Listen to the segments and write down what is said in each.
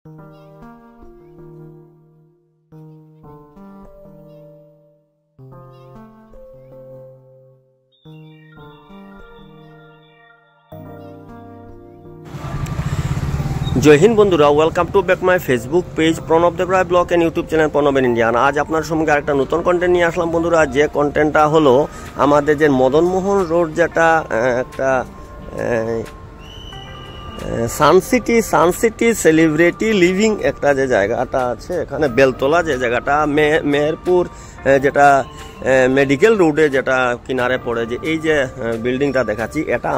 জয় হিন্দ বন্ধুরা, welcome to back my Facebook page Pranab Debroy blog and YouTube channel Pranab in Indian. আজ আপনার সঙ্গে আরেকটা নতুন কন্টেন্ট নিয়ে আসলাম বন্ধুরা। যে কন্টেন্টটা হলো আমাদের যে মদনমোহন রোড, যেটা একটা সানসিটি সেলিব্রিটি লিভিং একটা যে জায়গাটা আছে, এখানে বেলতলা যে জায়গাটা, মেহেরপুর যেটা মেডিকেল রোডে যেটা কিনারে পড়ে, যে এই যে বিল্ডিংটা দেখাচ্ছি, এটা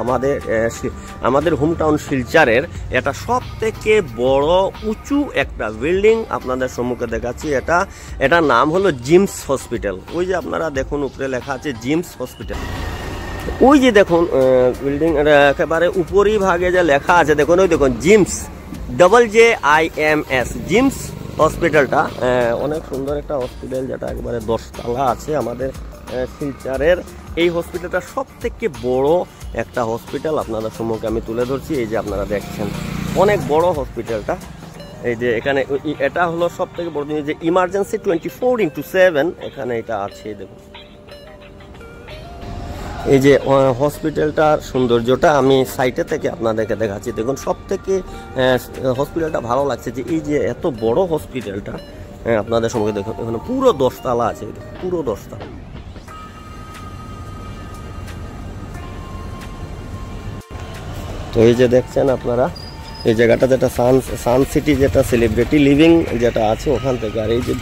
আমাদের হোম টাউন শিলচরের এটা সব থেকে বড় উঁচু একটা বিল্ডিং আপনাদের সম্মুখে দেখাচ্ছি। এটার নাম হলো জিমস হসপিটাল। ওই যে আপনারা দেখুন উপরে লেখা আছে জিমস হসপিটাল। ওই যে দেখুন বিল্ডিং একেবারে উপরই ভাগে যে লেখা আছে, দেখুন ওই দেখুন জিমস, JIMS জিমস হসপিটালটা অনেক সুন্দর একটা হসপিটাল, যেটা একেবারে 10 তলা আছে আমাদের শিলচরের। এই হসপিটালটা সব থেকে বড় একটা হসপিটাল আপনাদের সম্মুখে আমি তুলে ধরছি। এই যে আপনারা দেখছেন অনেক বড় হসপিটালটা। এই যে এখানে এটা হলো সব থেকে বড় জিনিস, যে ইমার্জেন্সি 24x7 এখানে এটা আছে। দেখুন এই যে হসপিটালটার সৌন্দর্যটা আমি সাইটে থেকে আপনাদেরকে দেখাচ্ছি। দেখুন সব থেকে হসপিটালটা ভালো লাগছে যে এই যে এত বড় হসপিটালটা আপনাদের সঙ্গে দেখুন, এখানে পুরো 10 তলা আছে, পুরো 10 তলা। তো এই যে দেখছেন আপনারা এই জায়গাটা, যেটা সানসিটি যেটা সেলিব্রিটি লিভিং যেটা আছে ওখান থেকে। আর এই যে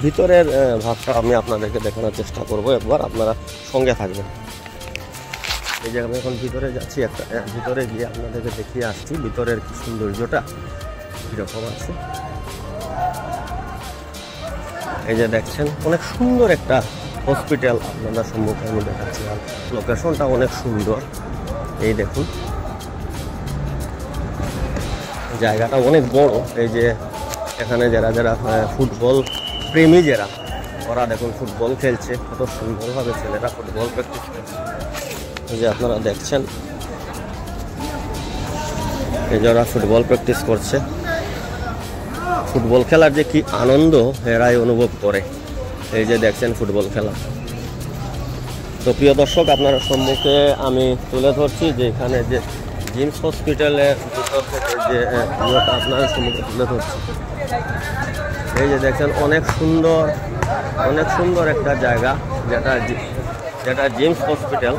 ভিতরের ভাবটা আমি আপনাদেরকে দেখানোর চেষ্টা করব, একবার আপনারা সঙ্গে থাকবেন। এই যে আমি এখন ভিতরে যাচ্ছি, একটা ভিতরে গিয়ে আপনাদেরকে দেখিয়ে আসছি ভিতরের সৌন্দর্যটা কীরকম আছে। এই যে দেখছেন অনেক সুন্দর একটা হসপিটাল আপনাদের সম্মুখে আমি দেখাচ্ছি, আর লোকেশনটা অনেক সুন্দর। এই দেখুন জায়গাটা অনেক বড়। এই যে এখানে যারা ফুটবল প্রেমী ওরা দেখুন ফুটবল খেলছে, কত সুন্দরভাবে ছেলেরা ফুটবল প্র্যাকটিস করছে। এই যে আপনারা দেখছেন এই যারা ফুটবল প্র্যাকটিস করছে, ফুটবল খেলার যে কি আনন্দ এরাই অনুভব করে। এই যে দেখছেন ফুটবল খেলা। তো প্রিয় দর্শক, আপনার সম্মুখে আমি তুলে ধরছি যে এখানে যে জিমস হসপিটালের ভিতর থেকে যে আপনার সম্মুখে তুলে ধরছি। এই যে দেখছেন অনেক সুন্দর একটা জায়গা, যেটা জিমস হসপিটাল।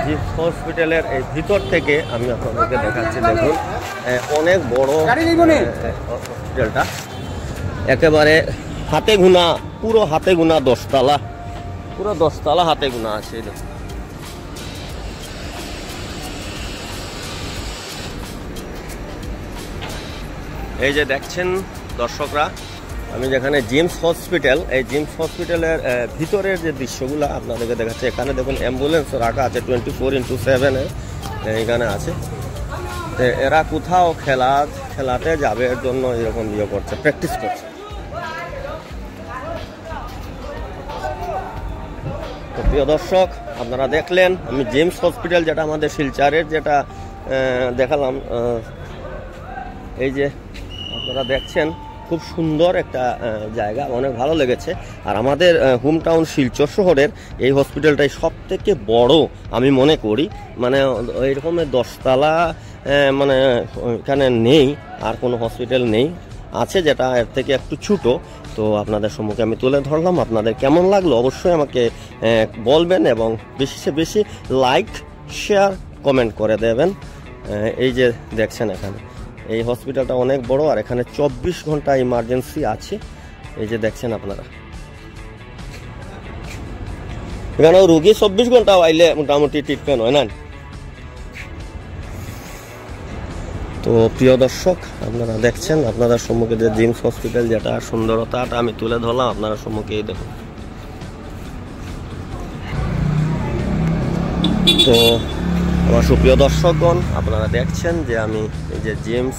জিমস হসপিটালের এই ভিতর থেকে আমি আপনাদেরকে দেখাচ্ছি। দেখুন অনেক বড় হসপিটালটা, একেবারে হাতে গোনা, পুরো হাতে গোনা 10 তলা, পুরো 10 তলা হাতে গোনা আছে। এই যে দেখছেন দর্শকরা, আমি যেখানে জিমস হসপিটাল, এই জিমস হসপিটালের ভিতরের যে দৃশ্যগুলো আপনাদেরকে দেখাচ্ছে। এখানে দেখুন অ্যাম্বুলেন্স রাখা আছে 24x7 এখানে আছে। এরা কোথাও খেলাতে যাবে এর জন্য এরকম করছে, প্র্যাকটিস করছে। তো প্রিয় দর্শক, আপনারা দেখলেন আমি জিমস হসপিটাল, যেটা আমাদের শিলচরের, যেটা দেখালাম। এই যে আপনারা দেখছেন খুব সুন্দর একটা জায়গা, অনেক ভালো লেগেছে। আর আমাদের হোম টাউন শিলচর শহরের এই হসপিটালটাই সব থেকে বড় আমি মনে করি। মানে এইরকমের 10 তলা মানে এখানে নেই, আর কোনো হসপিটাল নেই, আছে যেটা এর থেকে একটু ছোটো। তো আপনাদের সম্মুখে আমি তুলে ধরলাম। আপনাদের কেমন লাগলো অবশ্যই আমাকে বলবেন, এবং বেশি লাইক, শেয়ার, কমেন্ট করে দেবেন। এই যে দেখছেন এখানে এই হসপিটালটা অনেক বড়, আর এখানে 24 ঘন্টা ইমার্জেন্সি আছে। এই যে দেখছেন আপনারা, এখানে রোগী 24 ঘন্টা আইলে মোটামুটি ট্রিটমেন্ট হয় না। তো প্রিয় দর্শক, আপনারা দেখছেন আপনাদের সম্মুখে যে জিমস হসপিটাল, যেটা সুন্দরতাটা আমি তুলে ধরলাম আপনারা সম্মুখে। এই দেখুন। তো আমার সুপ্রিয় দর্শকগণ, আপনারা দেখছেন যে আমি এই যে জিমস,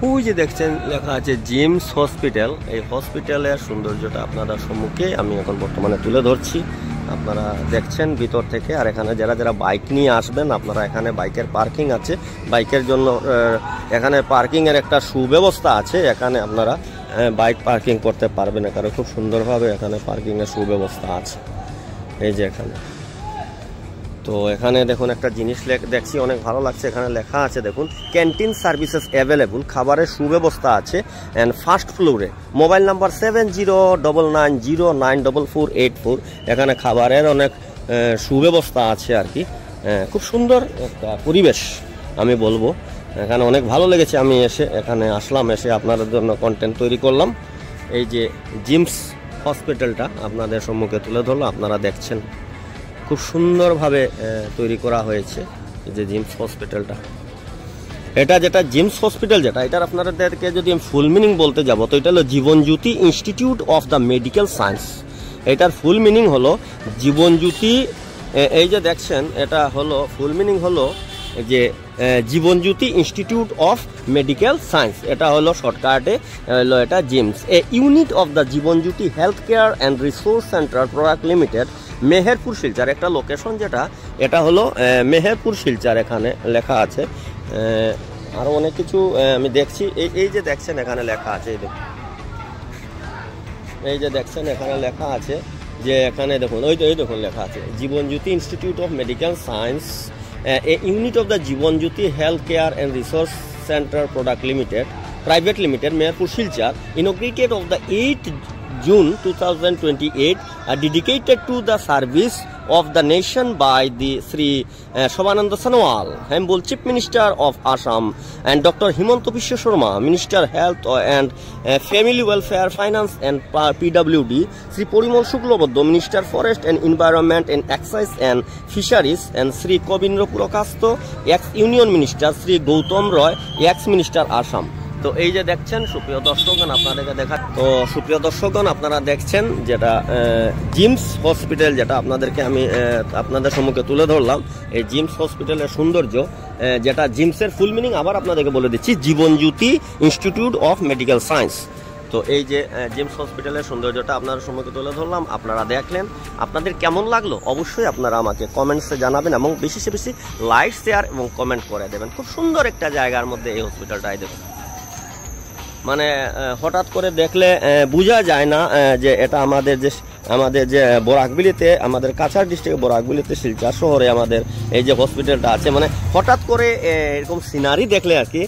ওই যে দেখছেন লেখা আছে জিমস হসপিটাল, এই হসপিটালের সৌন্দর্যটা আপনাদের সম্মুখে আমি এখন বর্তমানে তুলে ধরছি। আপনারা দেখছেন ভিতর থেকে। আর এখানে যারা যারা বাইক নিয়ে আসবেন আপনারা, এখানে বাইকের পার্কিং আছে, বাইকের জন্য এখানে পার্কিংয়ের একটা সুব্যবস্থা আছে। এখানে আপনারা বাইক পার্কিং করতে পারবেন, এখানে খুব সুন্দরভাবে এখানে পার্কিংয়ের সুব্যবস্থা আছে। এই যে এখানে, তো এখানে দেখুন একটা জিনিস দেখছি অনেক ভালো লাগছে, এখানে লেখা আছে দেখুন, ক্যান্টিন সার্ভিসেস অ্যাভেলেবল, খাবারের সুব্যবস্থা আছে। অ্যান্ড ফার্স্ট ফ্লোরে মোবাইল নাম্বার 7099094484। এখানে খাবারের অনেক সুব্যবস্থা আছে আর কি। খুব সুন্দর একটা পরিবেশ আমি বলবো, এখানে অনেক ভালো লেগেছে। আমি এখানে আসলাম, এসে আপনাদের জন্য কন্টেন্ট তৈরি করলাম। এই যে জিমস হসপিটালটা আপনাদের সম্মুখে তুলে ধরলো, আপনারা দেখছেন খুব সুন্দরভাবে তৈরি করা হয়েছে। এই যে জিমস হসপিটালটা, এটা যেটা জিমস হসপিটাল যেটা, এটার আপনাদেরকে যদি আমি ফুল মিনিং বলতে যাব তো এটা হলো Jibanjyoti institute of the medical science. এটার ফুল মিনিং হলো জীবনজ্যোতি, এই যে দেখছেন এটা হলো ফুল মিনিং হলো যে Jibanjyoti institute of medical science. এটা হলো শর্টকাটে হলো এটা gems, A unit of the Jibanjyoti health care and resource centre product limited, Meherpur Silchar. একটা লোকেশন যেটা, এটা হলো মেহেরপুর শিলচর, এখানে লেখা আছে। আরও অনেক কিছু আমি দেখছি। এই যে দেখছেন এখানে লেখা আছে, এই যে দেখছেন এখানে লেখা আছে যে এখানে দেখুন, এই দেখুন লেখা আছে Jibanjyoti institute of medical science, A unit of the Jibanjyoti health care and resource centre product limited private limited, Meherpur Silchar, inaugurated of the 8th June 2028, dedicated to the service of the nation by the Sri Shobhananda Sonowal, Humble Chief Minister of Assam, and Dr. Himanta Biswa Sharma, Minister Health and Family Welfare, Finance and PWD, Sri Porimol Shukloboddo, Minister Forest and Environment and Excise and Fisheries, and Sri Kobindra Purakasto, ex-Union Minister, Sri Gautam Roy, ex-Minister Assam। তো এই যে দেখছেন সুপ্রিয় দর্শকগণ, আপনাদেরকে তো সুপ্রিয় দর্শকগণ আপনারা দেখছেন যেটা জিমস হসপিটাল, যেটা আপনাদেরকে আমি আপনাদের সম্মুখে তুলে ধরলাম। এই জিমস হসপিটালের সৌন্দর্য, যেটা জিমসের ফুল মিনিং আবার আপনাদেরকে বলে দিচ্ছি, Jibanjyoti institute of medical science. তো এই যে জিমস হসপিটালের সৌন্দর্যটা আপনাদের সম্মুখে তুলে ধরলাম, আপনারা দেখলেন। আপনাদের কেমন লাগলো অবশ্যই আপনারা আমাকে কমেন্টসে জানাবেন, এবং বেশি সে বেশি লাইক শেয়ার এবং কমেন্ট করে দেবেন। খুব সুন্দর একটা জায়গার মধ্যে এই হসপিটালটাই দেখুন, মানে হঠাৎ করে দেখলে বোঝা যায় না যে এটা আমাদের যে বরাকবিলিতে, আমাদের কাছাড় ডিস্ট্রিক্টের বরাকবিলিতে শিলচর শহরে আমাদের এই যে হসপিটালটা আছে, মানে হঠাৎ করে এরকম সিনারি দেখলে আর কি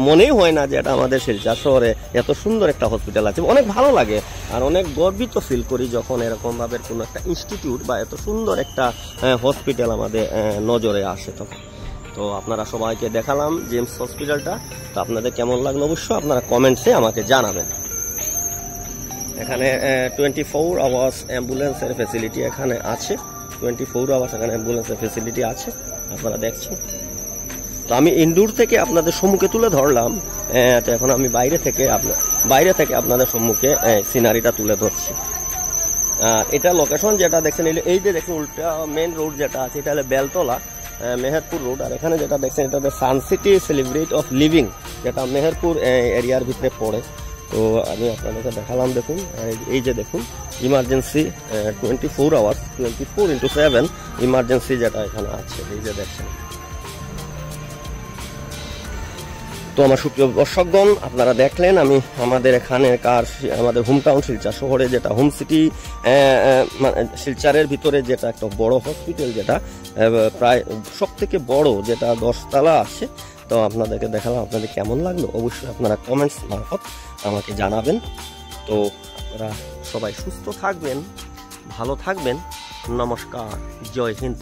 মনেই হয় না যে এটা আমাদের শিলচর শহরে এত সুন্দর একটা হসপিটাল আছে। অনেক ভালো লাগে আর অনেক গর্বিত ফিল করি যখন এরকমভাবে কোনো একটা ইনস্টিটিউট বা এত সুন্দর একটা হসপিটাল আমাদের নজরে আসে। তো আপনারা সবাইকে দেখালাম জিমস হসপিটালটা, তো আপনাদের কেমন লাগলো অবশ্যই আপনারা কমেন্টসে আমাকে জানাবেন। এখানে 24 আওয়ার্স অ্যাম্বুলেন্সের ফেসিলিটি এখানে আছে, 24 আওয়ার্স এখানে অ্যাম্বুলেন্সের ফেসিলিটি আছে, আপনারা দেখছেন। তো আমি ইনডোর থেকে আপনাদের সম্মুখে তুলে ধরলাম, তো এখন আমি বাইরে থেকে আপনাদের সম্মুখে সিনারিটা তুলে ধরছি। এটা লোকেশন যেটা দেখছেন, এই যে দেখুন উল্টা মেন রোড যেটা আছে, এটা হলো বেলতলা মেহেরপুর রোড। আর এখানে যেটা দেখছেন এটা হচ্ছে সানসিটি সেলিব্রেট অফ লিভিং, যেটা মেহেরপুর এরিয়ার ভিতরে পড়ে। তো আমি আপনাদেরকে দেখালাম, দেখুন এই যে দেখুন ইমার্জেন্সি 24 আওয়ার্স 24x7 ইমার্জেন্সি যেটা এখানে আছে, এই যে দেখছেন। তো আমার সুপ্রিয় দর্শকগণ আপনারা দেখলেন আমি আমাদের এখানকার আমাদের হোম টাউন শিলচর শহরে যেটা হোম সিটি শিলচরের ভিতরে যেটা একটা বড় হসপিটাল, যেটা প্রায় সব থেকে বড়, যেটা 10 তলা আছে। তো আপনাদেরকে দেখালাম, আপনাদের কেমন লাগলো অবশ্যই আপনারা কমেন্টস মারফত আমাকে জানাবেন। তো আপনারা সবাই সুস্থ থাকবেন, ভালো থাকবেন। নমস্কার, জয় হিন্দ।